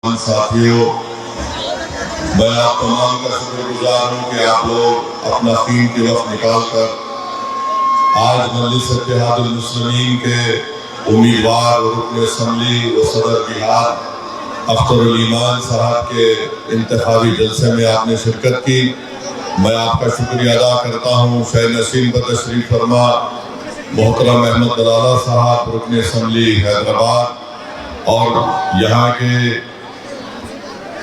साथियों, मैं आप तमाम का शुक्रगुजार हूँ कि आप लोग अपना कीमती वक्त निकाल कर आज मजलिस इत्तेहादुल मुस्लिमीन के उम्मीदवार और रुकन असम्बली व सदर बिहार अख्तरुल ईमान साहब के इंतखाबी जलसे में आपने शिरकत की। मैं आपका शुक्रिया अदा करता हूँ। शह नसीम पर तशरीफ फरमा मोहतरम अहमद दलाला साहब रुकन असम्बली हैदराबाद और यहाँ के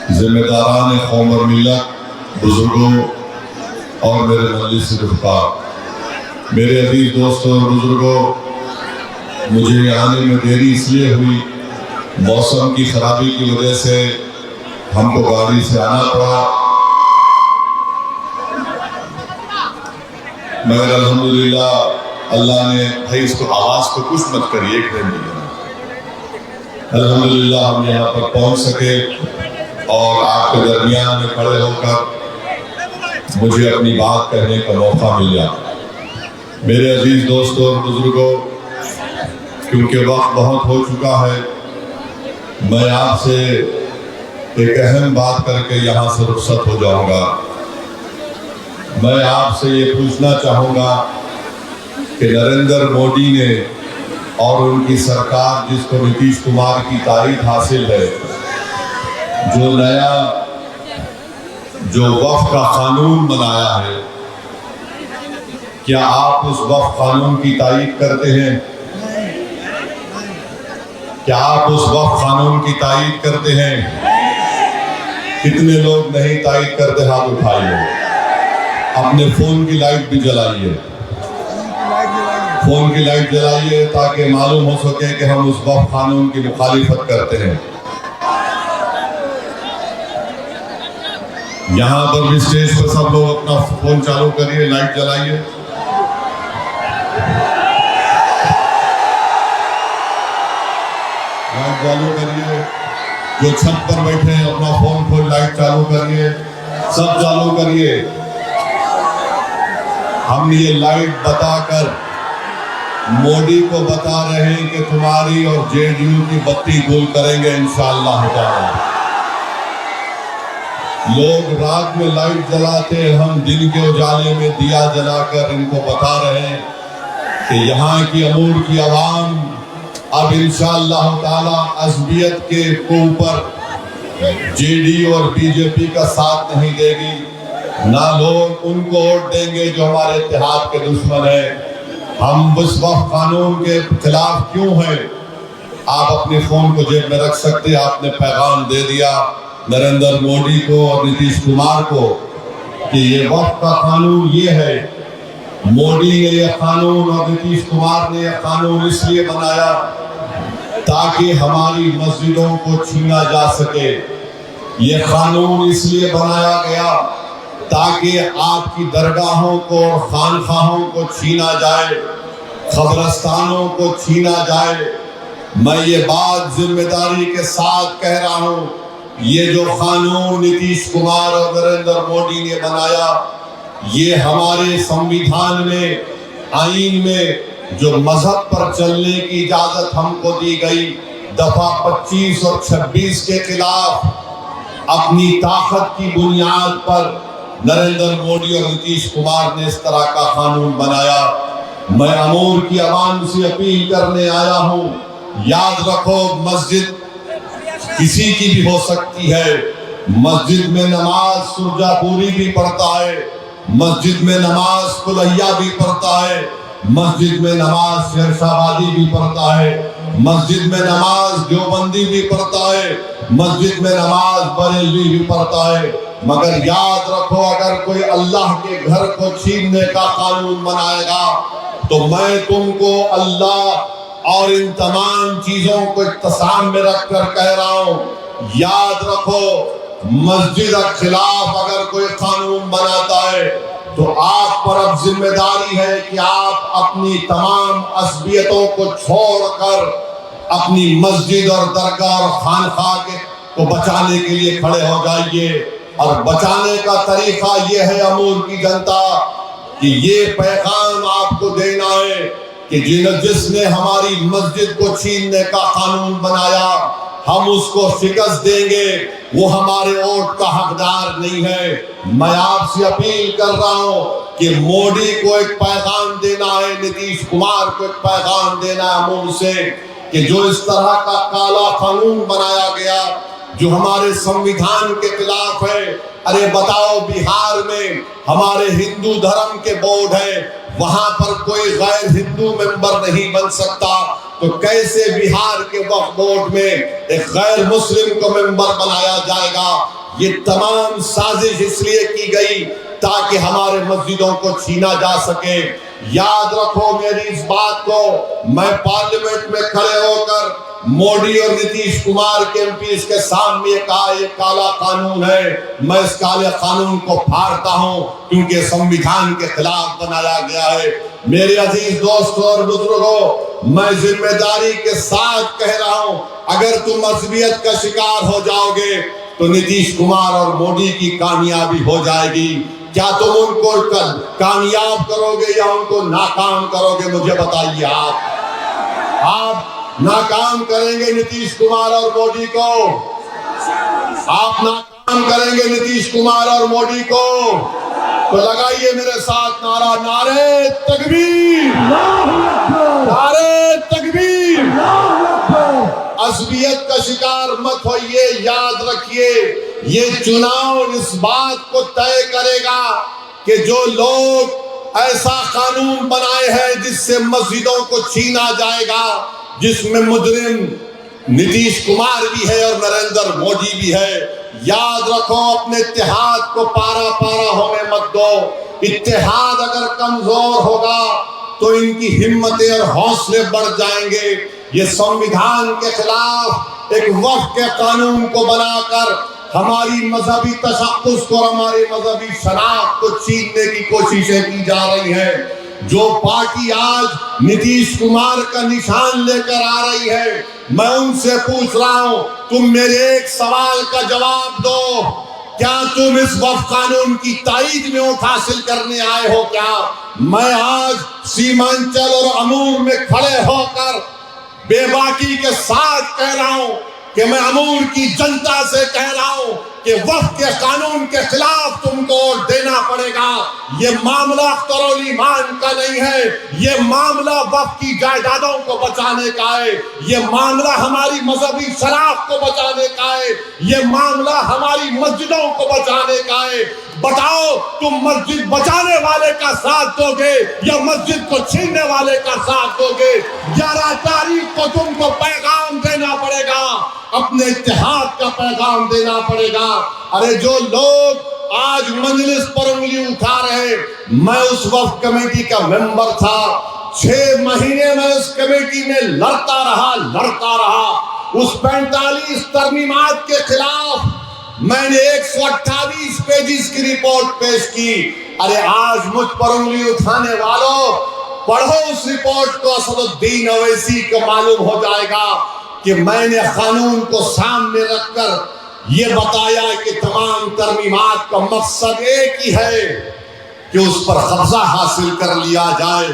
जिम्मेदारान कौम और मिल्लत, बुजुर्गों और मेरे मजलिस रुफ़क़ा, मेरे अजीज दोस्तों और बुजुर्गों, मुझे आने में देरी इसलिए हुई, मौसम की खराबी की वजह से हमको गाड़ी से आना पड़ा, मगर अल्हम्दुलिल्लाह अल्लाह ने, भाई इसको आवाज़ को कुछ मत करिए, अल्हम्दुलिल्लाह हम यहाँ पर पहुँच सके और आपके दरमियान में खड़े होकर मुझे अपनी बात कहने का मौका मिल गया। मेरे अजीज दोस्तों और बुजुर्गों, क्योंकि वक्त बहुत हो चुका है, मैं आपसे एक अहम बात करके यहाँ से रुखसत हो जाऊँगा। मैं आपसे ये पूछना चाहूँगा कि नरेंद्र मोदी ने और उनकी सरकार, जिसको नीतीश कुमार की तारीफ हासिल है, जो नया वक्फ का कानून बनाया है, क्या आप उस वक्फ कानून की तारीफ करते हैं? क्या आप उस वक्फ कानून की तारीफ करते हैं? कितने लोग नहीं तारीफ करते? हाथ उठाइए। अपने फोन की लाइट भी जलाइए, फोन की लाइट जलाइए ताकि मालूम हो सके कि हम उस वक्फ कानून की मुखालिफत करते हैं। यहाँ पर भी स्टेज पर सब लोग अपना फोन चालू करिए, लाइट जलाइए। लाइट चालू करिए। जो छत पर बैठे हैं अपना फोन खोल लाइट चालू करिए, सब चालू करिए। हम ये लाइट बताकर मोदी को बता रहे हैं कि तुम्हारी और जेडीयू की बत्ती गुल करेंगे इंशाअल्लाह ताला। लोग रात में लाइट जलाते, हम दिन के उजाले में दिया जलाकर इनको बता रहे हैं कि यहाँ की अमूर की आवाम अब इंशाअल्लाह ताला अज़बियत के ऊपर जेडीयू और बीजेपी का साथ नहीं देगी, ना लोग उनको वोट देंगे जो हमारे इत्तेहाद के दुश्मन है। हम उस वक्फ कानून के खिलाफ क्यों हैं? आप अपने फोन को जेब में रख सकते हैं। आपने पैगाम दे दिया नरेंद्र मोदी को और नीतीश कुमार को कि ये वक्फ का कानून ये है। मोदी ने यह कानून और नीतीश कुमार ने यह कानून इसलिए बनाया ताकि हमारी मस्जिदों को छीना जा सके। ये कानून इसलिए बनाया गया ताकि आपकी दरगाहों को और खानखाहों को छीना जाए, कब्रस्तानों को छीना जाए। मैं ये बात जिम्मेदारी के साथ कह रहा हूँ, ये जो कानून नीतीश कुमार और नरेंद्र मोदी ने बनाया, ये हमारे संविधान में, आईन में जो मजहब पर चलने की इजाजत हमको दी गई दफा 25 और 26 के खिलाफ अपनी ताकत की बुनियाद पर नरेंद्र मोदी और नीतीश कुमार ने इस तरह का कानून बनाया। मैं अमूर की आवाम से अपील करने आया हूँ, याद रखो मस्जिद किसी की भी हो सकती है। मस्जिद में नमाज सुरजापुरी भी पढ़ता है, मस्जिद में नमाज कुलैया भी पढ़ता है, मस्जिद में नमाज शेरशाबादी भी पढ़ता है, मस्जिद में नमाज देवबंदी भी पढ़ता है, मस्जिद में नमाज बरेलवी भी पढ़ता है। मगर याद रखो, अगर कोई अल्लाह के घर को छीनने का कानून बनाएगा तो मैं तुमको अल्लाह और इन तमाम चीजों को इत्तसाम में रखकर कह रहा हूं, याद रखो, मस्जिद के खिलाफ अगर कोई कानून बनाता है तो आप पर अब जिम्मेदारी है कि आप अपनी तमाम असबियतों को छोड़कर अपनी मस्जिद और दरगाह और खानखा को बचाने के लिए खड़े हो जाइए। और बचाने का तरीका ये है अमूर की जनता, कि ये पैगाम आपको देना है कि जिसने हमारी मस्जिद को छीनने का कानून बनाया, हम उसको शिकस्त देंगे, वो हमारे वोट का हकदार नहीं है। मैं आपसे अपील कर रहा हूं कि मोदी को एक पैगाम देना है, नीतीश कुमार को एक पैगाम देना है मुंह से, कि जो इस तरह का काला कानून बनाया गया जो हमारे संविधान के खिलाफ है। अरे बताओ, बिहार में हमारे हिंदू धर्म के बोर्ड है, वहां पर कोई गैर हिंदू मेंबर नहीं बन सकता, तो कैसे बिहार के वक्फ बोर्ड में एक गैर मुस्लिम को मेंबर बनाया जाएगा? ये तमाम साजिश इसलिए की गई ताकि हमारे मस्जिदों को छीना जा सके। याद रखो मेरी इस बात को, मैं पार्लियामेंट में खड़े होकर मोदी और नीतीश कुमार के एमपी के सामने कहा ये काला कानून है, मैं इस काले कानून को फाड़ता हूं क्योंकि संविधान के खिलाफ बनाया गया है। मेरे अजीज दोस्तों और बुजुर्गों, मैं जिम्मेदारी के साथ कह रहा हूं, अगर तुम मजहबियत का शिकार हो जाओगे तो नीतीश कुमार और मोदी की कामयाबी हो जाएगी। क्या तुम उनको कामयाब करोगे या उनको नाकाम करोगे? मुझे बताइए। आप नाकाम करेंगे नीतीश कुमार और मोदी को, आप नाकाम करेंगे नीतीश कुमार और मोदी को, तो लगाइए मेरे साथ नारा, नारे तकबीर, नारे तकबीर। असबियत का शिकार मत होइए। याद रखिए, ये चुनाव इस बात को तय करेगा कि जो लोग ऐसा कानून बनाए हैं जिससे मस्जिदों को छीना जाएगा, जिसमें मुजरिम नीतीश कुमार भी है और नरेंद्र मोदी भी है। याद रखो, अपने इत्तेहाद को पारा पारा होने मत दो। इत्तेहाद अगर कमजोर होगा तो इनकी हिम्मतें और हौसले बढ़ जाएंगे। ये संविधान के खिलाफ एक वक्फ के कानून को बनाकर हमारी मजहबी तशक्कुस को, हमारी मजहबी शनाख्त को छीनने की कोशिशें की जा रही हैं। जो पार्टी आज नीतीश कुमार का निशान लेकर आ रही है, मैं उनसे पूछ रहा हूं, तुम मेरे एक सवाल का जवाब दो, क्या तुम इस वक्फ कानून की ताईद में वोट हासिल करने आए हो? क्या मैं आज सीमांचल और अमूर में खड़े होकर बेबाकी के साथ कह रहा हूं कि मैं अमूर की जनता से कह रहा हूं कि वक्फ के कानून के खिलाफ तुमको वोट देना पड़ेगा। ये मामला अख्तरुल ईमान का नहीं है, ये मामला वक्फ की जायदादों को बचाने का है, ये मामला हमारी मजहबी शराफ को बचाने का है, ये मामला हमारी मस्जिदों को बचाने का है। बताओ, तुम मस्जिद बचाने वाले का साथ दोगे या मस्जिद को छीनने वाले का साथ दोगे? 11 तारीख को तुमको पैगाम देना पड़ेगा, अपने इत्तेहाद का पैगाम देना पड़ेगा। अरे जो लोग आज मजलिस पर उंगली उठा रहे, मैं उस वक्फ कमेटी का मेंबर था, 6 महीने में उस कमेटी में लड़ता रहा। उस 45 तरमीमात के खिलाफ मैंने 128 पेजिस की रिपोर्ट पेश की। अरे आज मुझ पर उंगली उठाने वालों, पढ़ो उस रिपोर्ट को, असदुद्दीन ओवैसी को मालूम हो जाएगा कि मैंने कानून को सामने रखकर ये बताया कि तमाम तरमीमात का मकसद एक ही है कि उस पर कब्जा हासिल कर लिया जाए।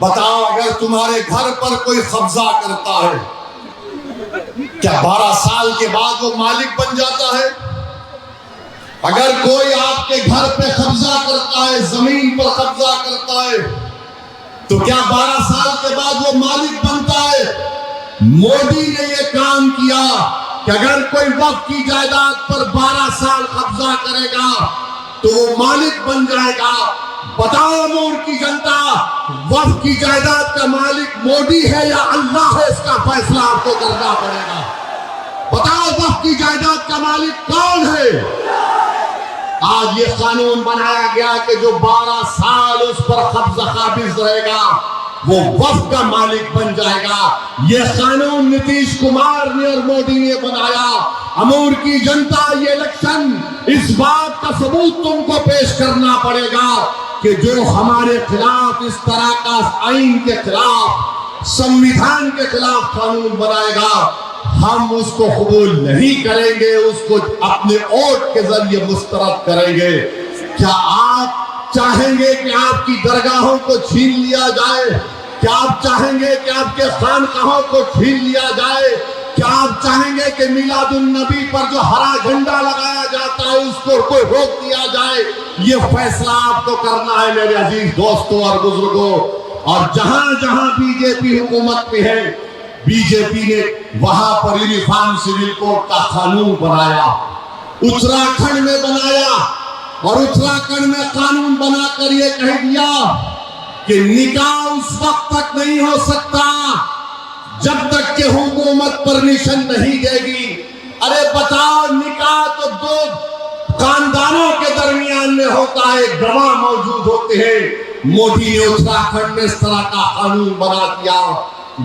बताओ, अगर तुम्हारे घर पर कोई कब्जा करता है, क्या 12 साल के बाद वो मालिक बन जाता है? अगर कोई आपके घर पे कब्जा करता है, जमीन पर कब्जा करता है, तो क्या 12 साल के बाद वो मालिक बनता है? मोदी ने ये काम किया कि अगर कोई वक्फ की जायदाद पर 12 साल कब्जा करेगा तो वो मालिक बन जाएगा। बताओ अमूर की जनता, वक्फ की जायदाद का मालिक मोदी है या अल्लाह है? इसका फैसला आपको करना पड़ेगा। बताओ, वक्फ की जायदाद का मालिक कौन है? आज ये कानून बनाया गया कि जो 12 साल उस पर कब्जा काबिज रहेगा वो वक्फ का मालिक बन जाएगा। ये कानून नीतीश कुमार ने और मोदी ने बनाया। अमूर की जनता, ये इलेक्शन इस बात का सबूत तुमको पेश करना पड़ेगा कि जो हमारे खिलाफ इस तरह का आईन के खिलाफ, संविधान के खिलाफ कानून बनाएगा, हम उसको कबूल नहीं करेंगे, उसको अपने वोट के जरिए मुस्तरद करेंगे। क्या आप चाहेंगे कि आपकी दरगाहों को छीन लिया जाए? क्या आप चाहेंगे कि आपके खानकाहों को छीन लिया जाए? क्या आप चाहेंगे कि मिलादुन नबी पर जो हरा झंडा लगाया जाता है उसको कोई रोक दिया जाए? ये फैसला आपको करना है मेरे अजीज दोस्तों और बुजुर्गों। और जहां जहां बीजेपी हुकूमत में है, बीजेपी ने वहां पर यूनिफॉर्म सिविल कोड का कानून बनाया, उत्तराखंड में बनाया, और उत्तराखंड में कानून बनाकर ये कह दिया कि निकाह उस वक्त तक नहीं हो सकता जब तक कि हुकूमत परमिशन नहीं देगी। अरे बताओ, निकाह तो दो खानदानों के दरमियान में होता है, गवाह मौजूद होते हैं। मोदी ने उत्तराखंड में इस तरह का कानून बना दिया।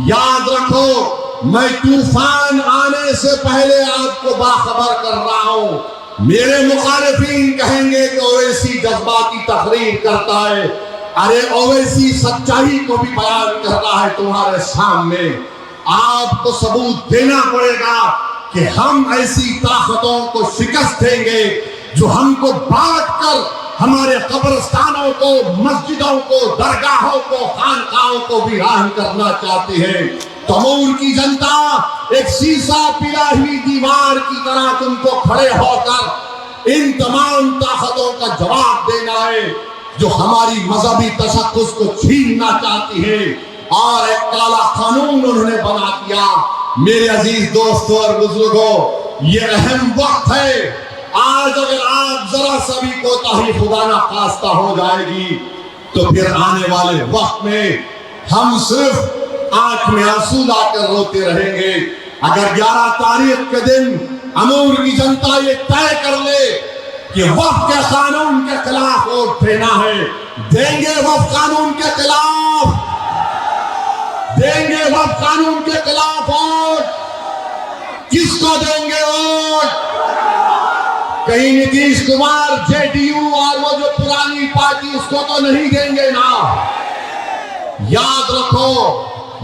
याद रखो, मैं तूफान आने से पहले आपको बाखबर कर रहा हूं। मेरे मुखालिफिन कहेंगे कि ओवैसी जज्बाती तकरीर करता है। अरे ओवैसी सच्चाई को भी बयान कर रहा है तुम्हारे सामने। आपको सबूत देना पड़ेगा कि हम ऐसी ताकतों को शिकस्त देंगे जो हमको बांट कर हमारे कब्रिस्तानों को, मस्जिदों को, दरगाहों को, खानकाहों को वीरान करना चाहते हैं। तमूर की जनता एक शीशा पिला हुई दीवार की तरह तुमको खड़े होकर इन तमाम ताकतों का जवाब देना है जो हमारी मजहबी तशक्कुस को छीनना चाहती है। और एक काला कानून उन्होंने बना दिया। मेरे अजीज दोस्तों और बुजुर्गों, ये अहम वक्त है। आज अगर आप जरा सा भी कोताही खुदा ना खास्ता हो जाएगी तो फिर आने वाले वक्त में हम सिर्फ आंख में आंसू लाकर रोते रहेंगे। अगर 11 तारीख के दिन अमूर की जनता ये तय कर ले कि वक्फ के कानून के खिलाफ वोट देना है, देंगे वक्फ कानून के खिलाफ, देंगे वक्फ कानून के खिलाफ वोट। किसको देंगे वोट? कहीं नीतीश कुमार, जेडीयू और वो जो पुरानी पार्टी, उसको तो नहीं देंगे ना। याद रखो,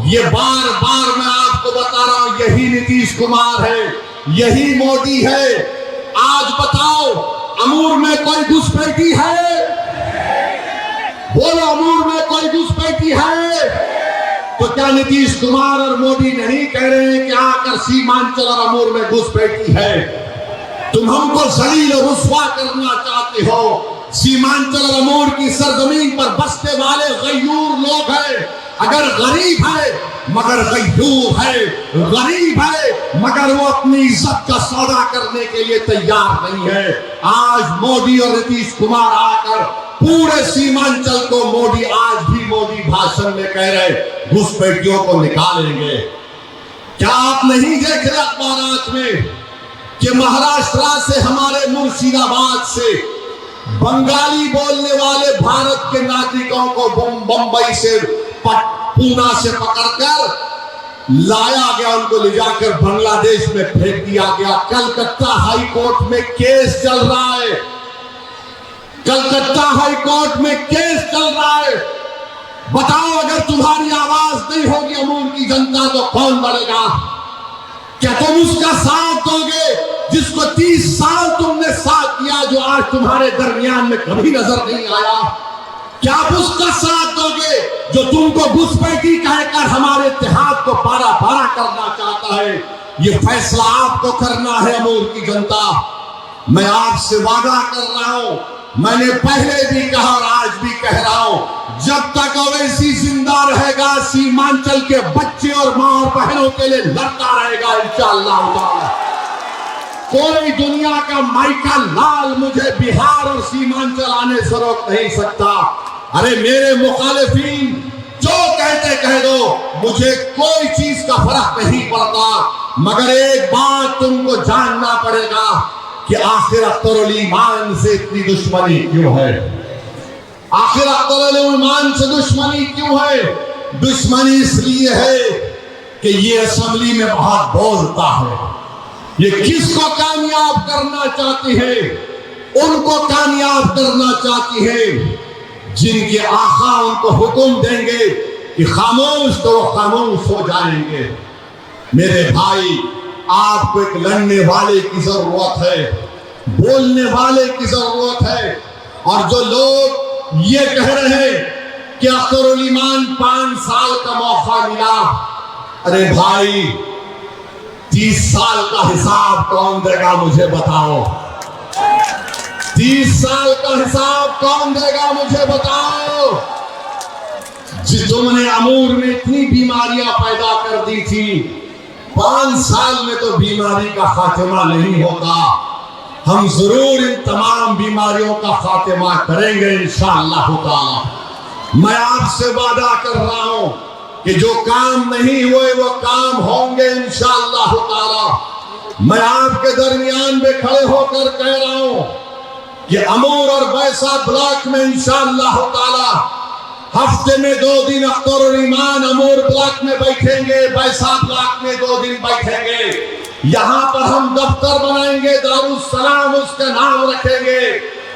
ये बार बार मैं आपको बता रहा हूं, यही नीतीश कुमार है, यही मोदी है। आज बताओ, अमूर में कोई घुसपैठी है? बोलो, अमूर में कोई घुसपैठी है? तो क्या नीतीश कुमार और मोदी नहीं कह रहे हैं कि आकर सीमांचल और अमूर में घुसपैठी है? तुम हमको जलील और रुस्वा करना चाहते हो। सीमांचल और अमूर की सरजमीन पर बसने वाले गयूर लोग हैं। अगर गरीब है मगर गयूर है, गरीब है मगर वो अपनी इज्जत का सौदा करने के लिए तैयार नहीं है। आज मोदी और नीतीश कुमार आकर पूरे सीमांचल को मोदी, आज भी मोदी भाषण में कह रहे घुसपैठियों को निकालेंगे। क्या आप नहीं देख रहे अखबारात में कि महाराष्ट्र से, हमारे मुर्शिदाबाद से बंगाली बोलने वाले भारत के नागरिकों को बंबई से, पूना से पकड़कर लाया गया, उनको ले जाकर बांग्लादेश में फेंक दिया गया। कलकत्ता हाई कोर्ट में केस चल रहा है, कलकत्ता हाई कोर्ट में केस चल रहा है। बताओ, अगर तुम्हारी आवाज नहीं होगी अमूर की जनता तो कौन लड़ेगा? क्या तुम उसका साथ दोगे जिसको 30 साल तुमने साथ दिया, जो आज तुम्हारे दरमियान में कभी नजर नहीं आया? क्या आप उसका साथ दोगे जो तुमको घुसपैठी कहकर हमारे इत्तेहाद को पारा पारा करना चाहता है? ये फैसला आपको करना है अमूर की जनता। मैं आपसे वादा कर रहा हूं, मैंने पहले भी कहा और आज भी कह रहा हूं, जब तक ओवैसी जिंदा रहेगा सीमांचल के बच्चे और मां और बहनों के लिए लड़ता रहेगा इंशाअल्लाह ताला। कोई दुनिया का माइका लाल मुझे बिहार और सीमांचल आने से रोक नहीं सकता। अरे मेरे मुखालिफिन जो कहते कह दो, मुझे कोई चीज का फर्क नहीं पड़ता, मगर एक बात तुमको जानना पड़ेगा कि आखिर अख्तरुल ईमान से इतनी दुश्मनी क्यों है? आखिर अख्तरुल ईमान से दुश्मनी क्यों है? दुश्मनी इसलिए है कि ये असेंबली में बहुत बोलता है। ये किसको कामयाब करना चाहती है? उनको कामयाब करना चाहती है जिनके आका उनको हुक्म देंगे कि खामोश, तो वो खामोश हो जाएंगे। मेरे भाई, आपको एक लड़ने वाले की जरूरत है, बोलने वाले की जरूरत है। और जो लोग ये कह रहे हैं कि अख्तरुल ईमान 5 साल का मौका मिला, अरे भाई, 30 साल का हिसाब कौन देगा मुझे बताओ? 30 साल का हिसाब कौन देगा मुझे बताओ? तुमने अमूर में इतनी बीमारियां पैदा कर दी थी, 5 साल में तो बीमारी का खात्मा नहीं होगा। हम जरूर इन तमाम बीमारियों का खात्मा करेंगे इंशाअल्लाह ताला। मैं आपसे वादा कर रहा हूं कि जो काम नहीं हुए वो काम होंगे इंशाअल्लाह ताला। मैं आपके दरमियान में खड़े होकर कह रहा हूं कि अमूर और बैसा ब्लॉक में इंशाअल्लाह ताला हफ्ते में 2 दिन अख्तर ईमान अमूर ब्लॉक में बैठेंगे, बैसा ब्लॉक में 2 दिन बैठेंगे। यहाँ पर हम दफ्तर बनाएंगे, दारुस्सलाम उसका नाम रखेंगे,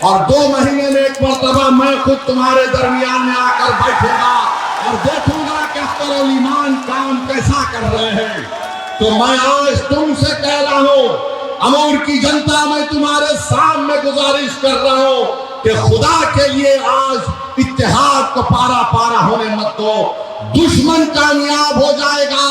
और 2 महीने में एक मरतबा मैं खुद तुम्हारे दरमियान में आकर बैठूंगा और देखूंगा कि अख्तर ईमान काम कैसा कर रहे हैं। तो मैं आज तुमसे कह रहा हूं, अमूर की जनता, मैं तुम्हारे सामने गुजारिश कर रहा हूं कि खुदा के लिए आज इत्तेहाद को पारा पारा होने मत दो। दुश्मन कामयाब हो जाएगा।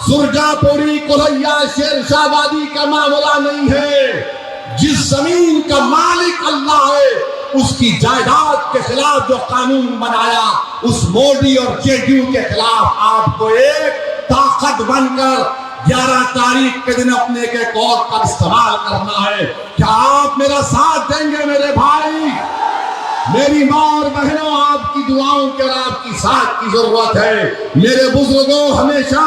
सुरजापुरी, कोलैया, शेरशाहबादी का मामला नहीं है। जिस जमीन का मालिक अल्लाह है, उसकी जायदाद के खिलाफ जो कानून बनाया, उस मोदी और जेडीयू के खिलाफ आपको एक ताकत बनकर 11 तारीख के दिन अपने के कौल का इस्तेमाल करना है। क्या आप मेरा साथ देंगे मेरे भाई? मेरी माँ और बहनों, आपकी दुआओं के और आपकी साथ की जरूरत है। मेरे बुजुर्गों, हमेशा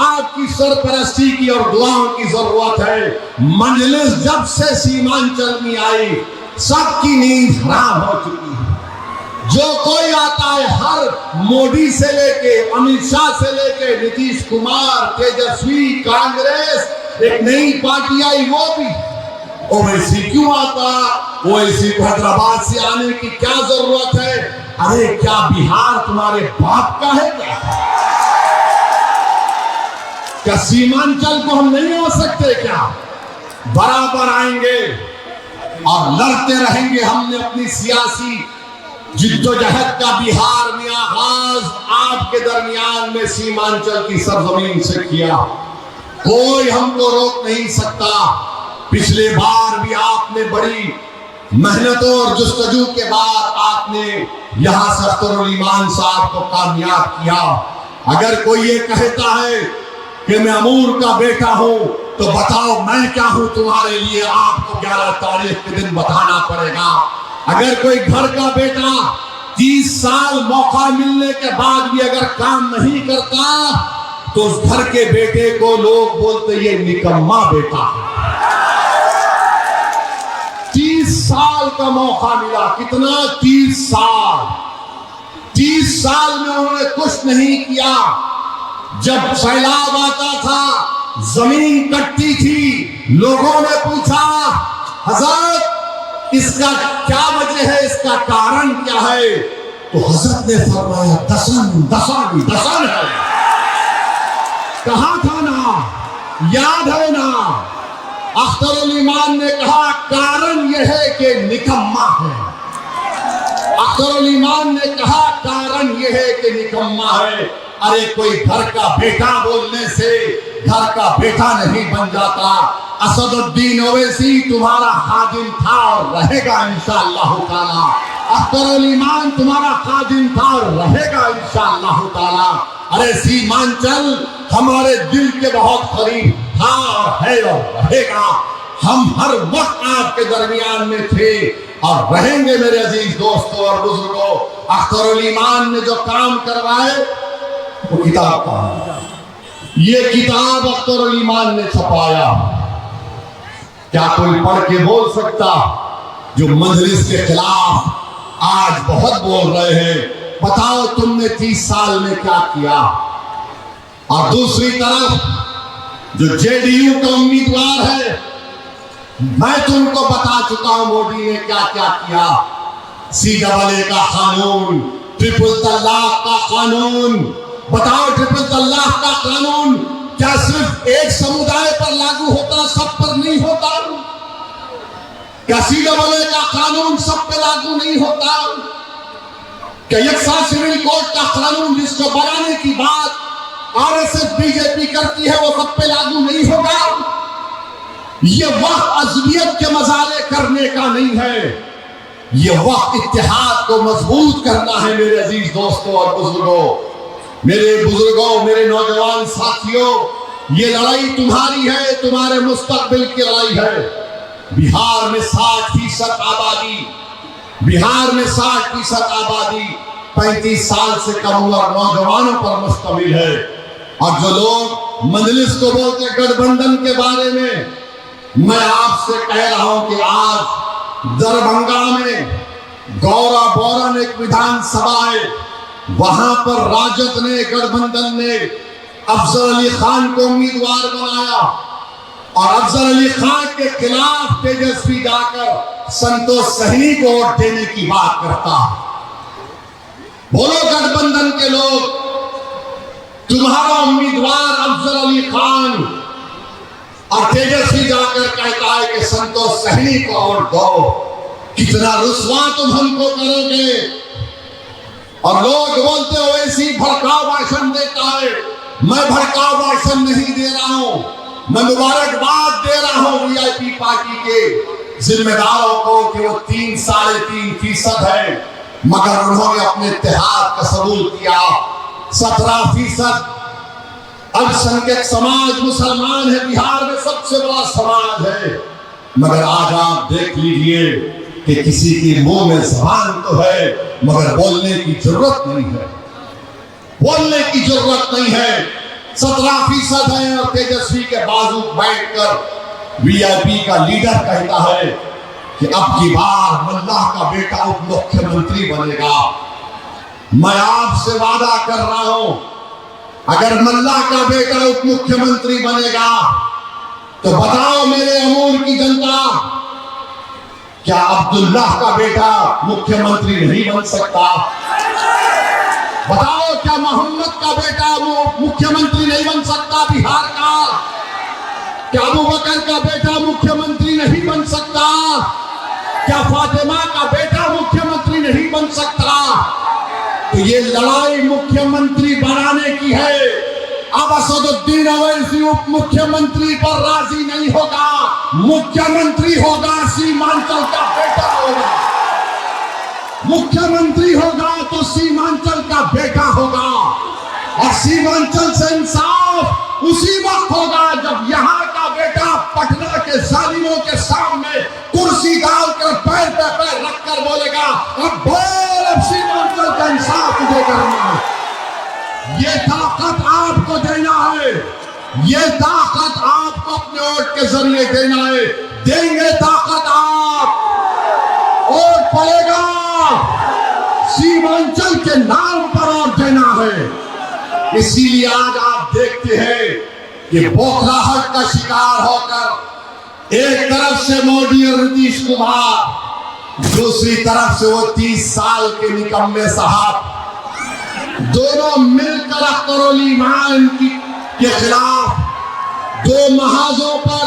आपकी सरपरस्ती की और दुआओं की जरूरत है। मजलिस जब से सीमांचल में आई, सबकी नींद हराम हो चुकी है। जो कोई आता है, हर मोदी से लेके अमित शाह से लेके नीतीश कुमार, तेजस्वी, कांग्रेस, एक नई पार्टी आई, वो भी ओवैसी क्यों आता? ओवैसी को हैदराबाद से आने की क्या जरूरत है? अरे क्या बिहार तुम्हारे बाप का है क्या सीमांचल को हम नहीं हो सकते क्या? बराबर आएंगे और लड़ते रहेंगे। हमने अपनी सियासी जिद्दोजहद का बिहार में आगाज आपके दरमियान में सीमांचल की सरजमीन से किया। कोई हमको रोक नहीं सकता। पिछले बार भी आपने बड़ी मेहनतों और जुस्तजू के बाद आपने यहां से अख्तर ईमान साहब को कामयाब किया। अगर कोई ये कहता है कि मैं अमूर का बेटा हूं, तो बताओ मैं क्या हूं तुम्हारे लिए? आपको 11 तारीख के दिन बताना पड़ेगा। अगर कोई घर का बेटा 30 साल मौका मिलने के बाद भी अगर काम नहीं करता, तो उस घर के बेटे को लोग बोलते ये निकम्मा बेटा है। 30 साल का मौका मिला। कितना? 30 साल। 30 साल में उन्होंने कुछ नहीं किया। जब सैलाब आता था, जमीन कटती थी, लोगों ने पूछा हजरत इसका क्या वजह है, इसका कारण क्या है? तो हजरत ने फरमाया दसन दसन दसन है। कहा था ना, याद है ना? अख्तर ईमान ने कहा कारण यह है कि निकम्मा है। अख्तर ईमान ने कहा कारण यह है कि निकम्मा है। अरे कोई घर का बेटा बोलने से घर का बेटा नहीं बन जाता। असदुद्दीन ओवैसी तुम्हारा खादिम था और रहेगा इंशाअल्लाह ताला। अख्तर ईमान तुम्हारा खादिम था और रहेगा इंशाअल्लाह ताला। अरे सीमांचल हमारे दिल के बहुत करीब था और है और रहेगा। हम हर वक्त आपके दरमियान में थे और रहेंगे मेरे अजीज दोस्तों और बुजुर्गों। अख्तर ईमान ने जो काम करवाए वो किताब का, ये किताब अख्तर ईमान ने छपाया। क्या कोई पढ़ के बोल सकता? जो मजलिस के खिलाफ आज बहुत बोल रहे हैं, बताओ तुमने 30 साल में क्या किया? और दूसरी तरफ जो जेडीयू का उम्मीदवार है, मैं तुमको बता चुका हूं मोदी ने क्या क्या किया। CAA का कानून, ट्रिपल तलाक का कानून, बताओ ट्रिपल तलाक का कानून क्या सिर्फ एक समुदाय पर लागू होता, सब पर नहीं होता? क्या CAA का कानून सब पे लागू नहीं होता? क्या यकसा सिविल कोड का कानून जिसको बनाने की बात आरएसएस बीजेपी करती है वो सब पे लागू नहीं होगा। ये वक्त अज़लियत के मजाले करने का नहीं है, ये वक्त इत्तेहाद को मजबूत करना है। मेरे अजीज दोस्तों और बुजुर्गों, मेरे नौजवान साथियों, ये लड़ाई तुम्हारी है, तुम्हारे मुस्तकबिल की लड़ाई है। बिहार में 60% आबादी, बिहार में 60% आबादी 35 साल से कम उम्र नौजवानों पर मुश्तमिल है। और जो लोग मजलिस को बोलते गठबंधन के बारे में, मैं आपसे कह रहा हूं कि आज दरभंगा में गौरा बोरन एक विधानसभा है, वहां पर राजद ने, गठबंधन ने अफजल अली खान को उम्मीदवार बनाया और अफजल अली खान के खिलाफ तेजस्वी जाकर संतोष सहनी को वोट देने की बात करता। बोलो गठबंधन के लोग, तुम्हारा उम्मीदवार अफजल अली खान और तेजस्वी जाकर कहता है कि संतोष सहनी को वोट दो। कितना रुस्वा तुम हमको करोगे। और लोग बोलते हो ऐसी भड़काऊ भाषण देता है। मैं भड़काऊ भाषण नहीं दे रहा हूं, मैं मुबारकबाद दे रहा हूं वीआईपी पार्टी के जिम्मेदारों को कि वो 3-3.5% है, मगर उन्होंने अपने इत्तेहाद का सबूत किया। 17% अल्पसंख्यक समाज मुसलमान है, बिहार में सबसे बड़ा समाज है, मगर आज आप देख लीजिए कि किसी के मुंह में ज़बान तो है मगर बोलने की जरूरत नहीं है, बोलने की जरूरत नहीं है। 17% है और तेजस्वी के बाजू बैठकर वीआईपी का लीडर कहता है कि अब की बार मल्लाह का बेटा उप मुख्यमंत्री बनेगा। मैं आपसे वादा कर रहा हूं, अगर मल्लाह का बेटा उप मुख्यमंत्री बनेगा तो बताओ मेरे अमूर की जनता, क्या अब्दुल्लाह का बेटा मुख्यमंत्री नहीं बन सकता? बताओ क्या मोहम्मद का बेटा मुख्यमंत्री नहीं बन सकता बिहार का? क्या अबू बकर का बेटा मुख्यमंत्री नहीं बन सकता? क्या फातिमा का बेटा मुख्यमंत्री नहीं बन सकता? तो ये लड़ाई मुख्यमंत्री बनाने की है। अब असदुद्दीन अवैसी उप मुख्यमंत्री पर राजी नहीं होगा, मुख्यमंत्री होगा सीमांचल का बेटा होगा। मुख्यमंत्री होगा तो सीमांचल का बेटा होगा और सीमांचल से इंसाफ उसी वक्त होगा जब यहाँ का बेटा पटना के जालिमों के सामने कुर्सी डालकर पैर पे पैर रखकर बोलेगा, अब बोल, अब सीमांचल का इंसाफ तुझे करना है। ये ताकत आपको देना है, ये ताकत आपको अपने वोट के जरिए देना है। देंगे ताकत आप, वोट पड़ेगा सीमांचल के नाम पर वोट देना है। इसीलिए आज आप देखते हैं कि बौखलाहट का शिकार होकर एक तरफ से मोदी और नीतीश कुमार, दूसरी तरफ से वो 30 साल के निकम्मे साहब, दोनों मिलकर अख्तरुल ईमान के खिलाफ दो महाजों पर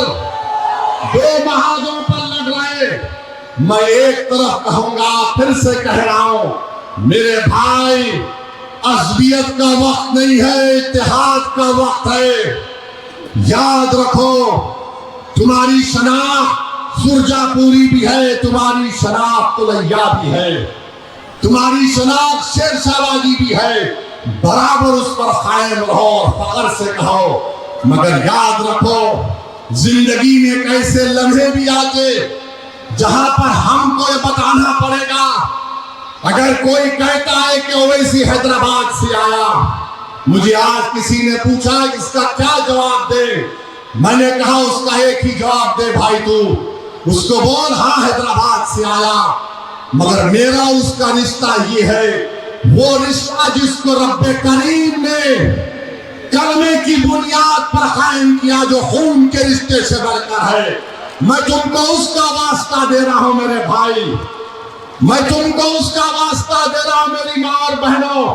लड़ रहे। मैं एक तरफ कहूंगा, फिर से कह रहा हूं, मेरे भाई, अज़लियत का वक्त नहीं है, इत्तेहाद का वक्त है। याद रखो, तुम्हारी शनाख्त सुरजापुरी भी है, तुम्हारी शनाख्त तुलैया भी है, तुम्हारी शनाख्त शेरशाहबादी भी है। बराबर उस पर कायम रहो और फख्र से कहो। मगर याद रखो, जिंदगी में कैसे लम्हे भी आते जहां पर हमको ये बताना पड़ेगा। अगर कोई कहता है कि ओवैसी हैदराबाद से आया, मुझे आज किसी ने पूछा इसका क्या जवाब दे, मैंने कहा उसका एक ही जवाब दे भाई, तू उसको बोल हाँ हैदराबाद से आया, मगर मेरा उसका रिश्ता ये है, वो रिश्ता जिसको रब्बे करीम ने कलमे की बुनियाद पर कायम किया, जो खून के रिश्ते से बढ़कर है। मैं तुमको उसका वास्ता दे रहा हूं मेरे भाई, मैं तुमको उसका वास्ता दे रहा हूं मेरी मां और बहनों।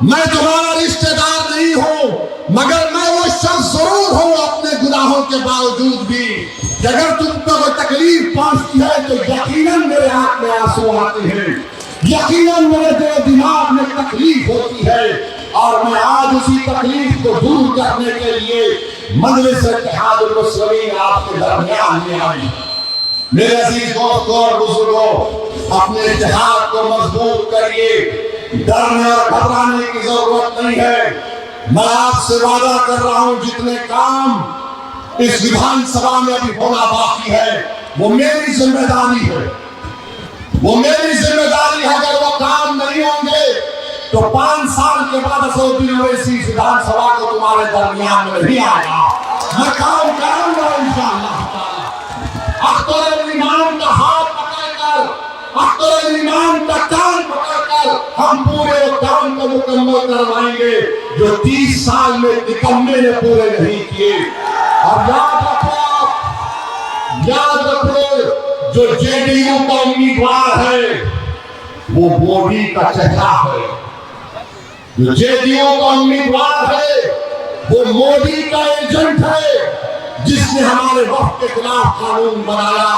मैं तुम्हारा रिश्तेदार नहीं हूं, मगर मैं वो शख्स जरूर हूं अपने गुनाहों के बावजूद भी। अगर तुमको वो तकलीफ पहुंचती है तो यकीनन मेरे आंख में आंसू आते हैं, यकीनन मेरे दिल दिमाग में तकलीफ होती है। और मैं आज उसी तकलीफ को दूर करने के लिए मजलिस इत्तेहादुल मुस्लिमीन आपके दरमियान में आई। मेरे अजीज दोस्तों और बुजुर्गों, अपने इत्तेहाद को मजबूत करिए, डरने और घबराने की जरूरत नहीं है। मैं आपसे वादा कर रहा हूं, जितने काम इस विधानसभा में अभी होना बाकी है वो मेरी जिम्मेदारी है, वो मेरी जिम्मेदारी है। अगर वो काम नहीं होंगे तो 5 साल के बाद असदुद्दीन ओवैसी विधानसभा को तुम्हारे दरमियान में नहीं आएगा। मैं काम करूंगा इंशाअल्लाह ताला। अख्तर ईमान का हाथ पकड़कर, अख्तर ईमान का कान पकड़कर हम पूरे काम को मुकम्मल करवाएंगे जो 30 साल में निकम्मे ने पूरे नहीं किए। और याद रखो, जो जेडीयू का उम्मीदवार है वो मोदी का चेहरा है। जो जेडीयू का उम्मीदवार है वो मोदी का एजेंट है, जिसने हमारे वक्त के खिलाफ कानून बनाया।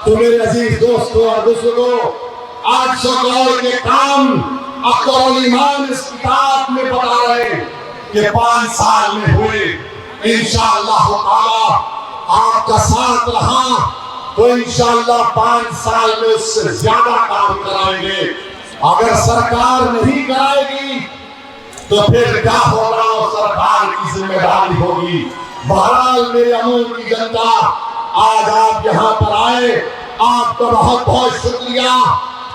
तो मेरे अजीज दोस्तों और बुजुर्गों, 800 करोड़ के काम अख्तर ईमान इस किताब में बता रहे कि 5 साल में हुए। इंशाअल्लाह ताला आपका साथ रहा तो इंशाअल्लाह 5 साल में उससे ज्यादा काम कराएंगे। अगर सरकार नहीं कराएगी तो फिर क्या होगा, सरकार की जिम्मेदारी होगी। बहरहाल मेरे अमूल की जनता, आज आप यहाँ पर आए, आपका बहुत बहुत शुक्रिया।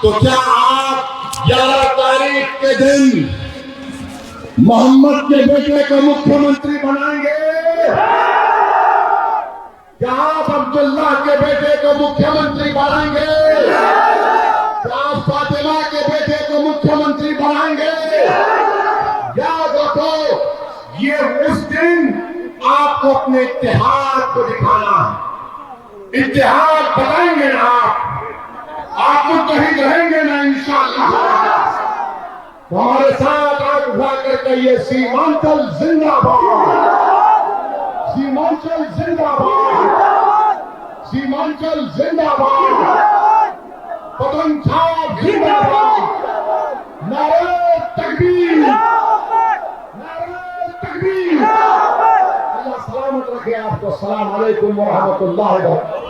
तो क्या आप 11 तारीख के दिन मोहम्मद के बेटे को मुख्यमंत्री बनाएंगे? क्या आप अब्दुल्ला के बेटे को मुख्यमंत्री बनाएंगे? क्या आप फातिमा के बेटे को मुख्यमंत्री बनाएंगे? याद रखो, ये उस दिन आपको अपने इत्तेहाद को दिखाना है। इत्तेहाद बताएंगे ना आप मुत्तहिद रहेंगे ना इंशाअल्लाह। हमारे साथ आज उठा कर कहिए, सीमांचल जिंदाबाद, सीमांचल जिंदाबाद, सीमांचल जिंदाबाद, पतन छाप जिंदाबाद, नारे तकबीर, नारे तकबीर। अल्लाह सलामत रखे आपको। अस्सलाम वालेकुम व रहमतुल्लाहि व बरकातहू।